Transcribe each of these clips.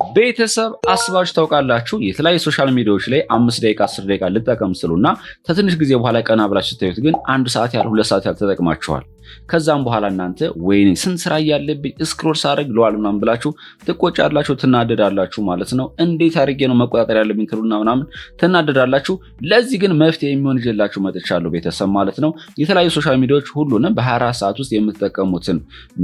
ቤተሰብ አስባችሁ ታውቃላችሁ? የተለያዩ ሶሻል ሚዲያዎች ላይ 5 ደቂቃ 10 ደቂቃ ልጠቀም ስሉና ከትንሽ ጊዜ በኋላ ቀና ብላችሁ ስታዩት ግን 1 ሰዓት ያህል 2 ሰዓት ያህል ተጠቅማችኋል። ከዛም በኋላ እናንተ ወይኔ ስንት ስራ ያለብኝ ስክሮል ሳደርግ ለዋል ምናምን ብላችሁ ትቆጫላችሁ፣ ትናደዳላችሁ ማለት ነው። እንዴት አድርጌ ነው መቆጣጠር ያለብኝ ትሉና ምናምን ትናደዳላችሁ። ለዚህ ግን መፍትሄ የሚሆን ይዤላችሁ መጥቻለሁ ቤተሰብ ማለት ነው። የተለያዩ ሶሻል ሚዲያዎች ሁሉንም በ24 ሰዓት ውስጥ የምትጠቀሙትን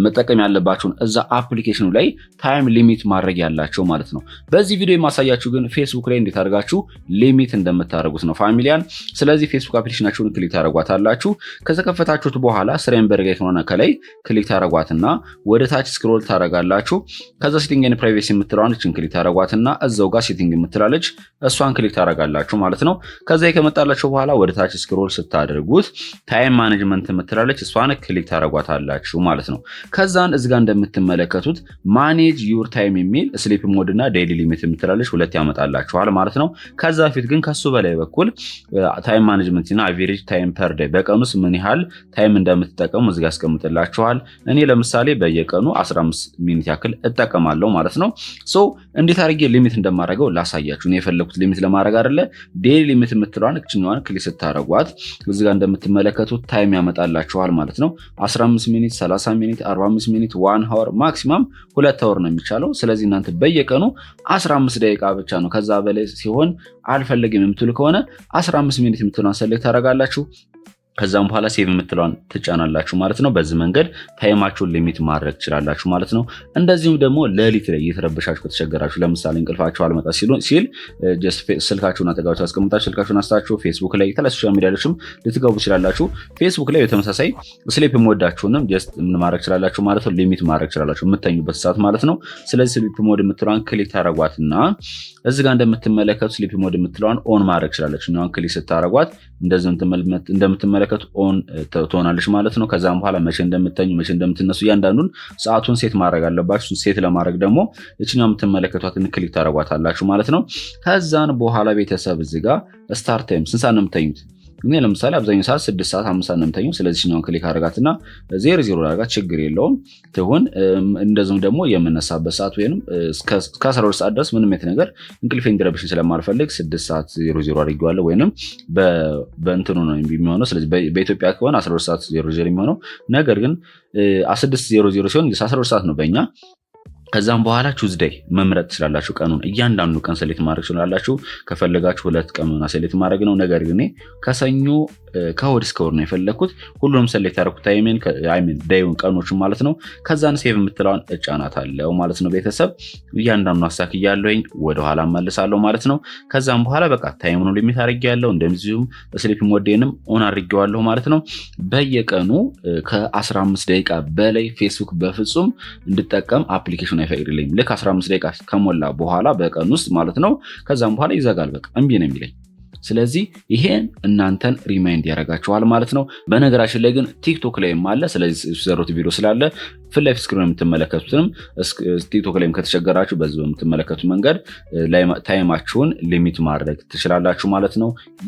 መጠቀም ያለባችሁን እዛ አፕሊኬሽኑ ላይ ታይም ሊሚት ማድረግ ያላችሁ ማለት ነው። በዚህ ቪዲዮ የማሳያችሁ ግን ፌስቡክ ላይ እንዴት አድርጋችሁ ሊሚት እንደምታደርጉት ነው ፋሚሊያን። ስለዚህ ፌስቡክ አፕሊኬሽናችሁን ክሊክ ታደርጓታላችሁ። ከተከፈታችሁት በኋላ ስሬን በርጋይ ሆነ ከላይ ክሊክ ታደርጓትና ወደ ታች ስክሮል ታደርጋላችሁ። ከዛ ሴቲንግ ኤንድ ፕራይቬሲ የምትለዋን እችን ክሊክ ታደርጓትና እዛው ጋር ሴቲንግ የምትላለች እሷን ክሊክ ታደርጋላችሁ ማለት ነው። ከዛ ከመጣላችሁ በኋላ ወደ ታች ስክሮል ስታደርጉት ታይም ማኔጅመንት የምትላለች እሷን ክሊክ ታደርጓታላችሁ ማለት ነው። ከዛን እዚህ ጋር እንደምትመለከቱት ማኔጅ ዩር ታይም የሚል ስሊፕ ሞድ እና ዴይሊ ሊሚት የምትላለች ሁለት ያመጣላችኋል ማለት ነው። ከዛ ፊት ግን ከሱ በላይ በኩል ታይም ማኔጅመንት እና አቨሬጅ ታይም ፐር ዴይ በቀን ውስጥ ምን ያህል ታይም እንደምትጠቀሙ እዚህ ጋር ያስቀምጥላችኋል። እኔ ለምሳሌ በየቀኑ 15 ሚኒት ያክል እጠቀማለሁ ማለት ነው። ሶ እንዴት አድርጌ ሊሚት እንደማደርገው ላሳያችሁ። እኔ የፈለኩት ሊሚት ለማድረግ አይደለ ዴይሊ ሊሚት የምትለዋን እችኛዋን ክሊክ ስታደርጓት እዚህ ጋር እንደምትመለከቱት ታይም ያመጣላችኋል ማለት ነው። 15 ሚኒት፣ 30 ሚኒት፣ 45 ሚኒት፣ 1 አወር ማክሲማም 2 አወር ነው የሚቻለው። ስለዚህ እናንተ በየቀኑ 15 ደቂቃ ብቻ ነው። ከዛ በላይ ሲሆን አልፈልግም የምትሉ ከሆነ 15 ሚኒት የምትለዋን ሰሌክት ታደርጋላችሁ። ከዛም በኋላ ሴቭ የምትለዋን ትጫናላችሁ ማለት ነው። በዚህ መንገድ ታይማችሁን ሊሚት ማድረግ ትችላላችሁ ማለት ነው። እንደዚሁም ደግሞ ሌሊት ላይ እየተረበሻችሁ ከተቸገራችሁ፣ ለምሳሌ እንቅልፋችሁ አልመጣ ሲል ጀስት ስልካችሁን አጠገባችሁ አስቀምጣችሁ ስልካችሁን አስታችሁ ፌስቡክ ላይ የተለያዩ ሶሻል ሚዲያዎችም ልትገቡ ትችላላችሁ። ፌስቡክ ላይ በተመሳሳይ ስሊፕ ሞዳችሁንም ጀስት ምን ማድረግ ትችላላችሁ ማለት ነው፣ ሊሚት ማድረግ ትችላላችሁ የምተኙበት ሰዓት ማለት ነው። ስለዚህ ስሊፕ ሞድ የምትለዋን ክሊክ ታደርጓትና እዚህ ጋር እንደምትመለከቱ ስሊፕ ሞድ የምትለዋን ኦን ማድረግ ትችላላችሁ። እኛን ክሊክ ስታደርጓት እንደዚህ እንደምትመለከቱ ኦን ትሆናለች ማለት ነው። ከዛም በኋላ መቼ እንደምትተኙ መቼ እንደምትነሱ እያንዳንዱን ሰዓቱን ሴት ማድረግ አለባችሁ። ሴት ለማድረግ ደግሞ እችኛው የምትመለከቷትን ክሊክ ታደርጓታላችሁ ማለት ነው። ከዛን በኋላ ቤተሰብ እዚህ ጋር ስታርት ታይም ስንት ሰዓት ነው የምትተኙት? እኔ ለምሳሌ አብዛኛው ሰዓት 6 ሰዓት 5 ሰዓት ነው የምተኛው። ስለዚህ እኛውን ክሊክ አድርጋትና 00 አድርጋት ችግር የለውም ትሁን። እንደዚሁም ደግሞ የምነሳበት ሰዓት ወይንም እስከ 12 ሰዓት ድረስ ምንም አይነት ነገር እንቅልፌ እንዲረብሽኝ ስለማልፈልግ 6 ሰዓት 00 አድርጌዋለሁ። ወይንም በእንትኑ ነው የሚሆነው። ስለዚህ በኢትዮጵያ ከሆነ 12 ሰዓት 00 የሚሆነው ነገር ግን 6:00 ሲሆን 12 ሰዓት ነው በእኛ። ከዛም በኋላ ቹዝዴይ መምረጥ ትችላላችሁ። ቀኑን እያንዳንዱ ቀን ሰሌክት ማድረግ ትችላላችሁ። ከፈለጋችሁ 2 ቀኑን ሰሌክት ማድረግ ነው። ነገር ግን ከሰኞ ከእሑድ እስከ እሑድ ነው የፈለኩት። ሁሉንም ሰሌክት ያደረኩት ታይሜን ዴይውን ቀኖችን ማለት ነው። ከዛን ሴቭ የምትለዋን እጫናታለሁ ማለት ነው። ቤተሰብ እያንዳንዱ አሳክያለሁኝ ወደ ኋላ እመልሳለሁ ማለት ነው። ከዛም በኋላ በቃ ታይሙን ሊሚት አድርጌያለሁ። እንደዚሁም ስሊፕ ሞዴንም ኦን አድርጌዋለሁ ማለት ነው። በየቀኑ ከ15 ደቂቃ በላይ ፌስቡክ በፍጹም እንድጠቀም አፕሊኬሽን አይፈቅድልኝም። ልክ 15 ደቂቃ ከሞላ በኋላ በቀን ውስጥ ማለት ነው። ከዛም በኋላ ይዘጋል። በቃ እምቢ ነው የሚለኝ። ስለዚህ ይሄን እናንተን ሪማይንድ ያደርጋችኋል ማለት ነው። በነገራችን ላይ ግን ቲክቶክ ላይም አለ። ስለዚህ ሰሩት ቪዲዮ ስላለ ፊት ለፊት ስክሪን የምትመለከቱትንም ቲክቶክ ላይም ከተቸገራችሁ በዚህ በምትመለከቱት መንገድ ታይማችሁን ሊሚት ማድረግ ትችላላችሁ ማለት ነው።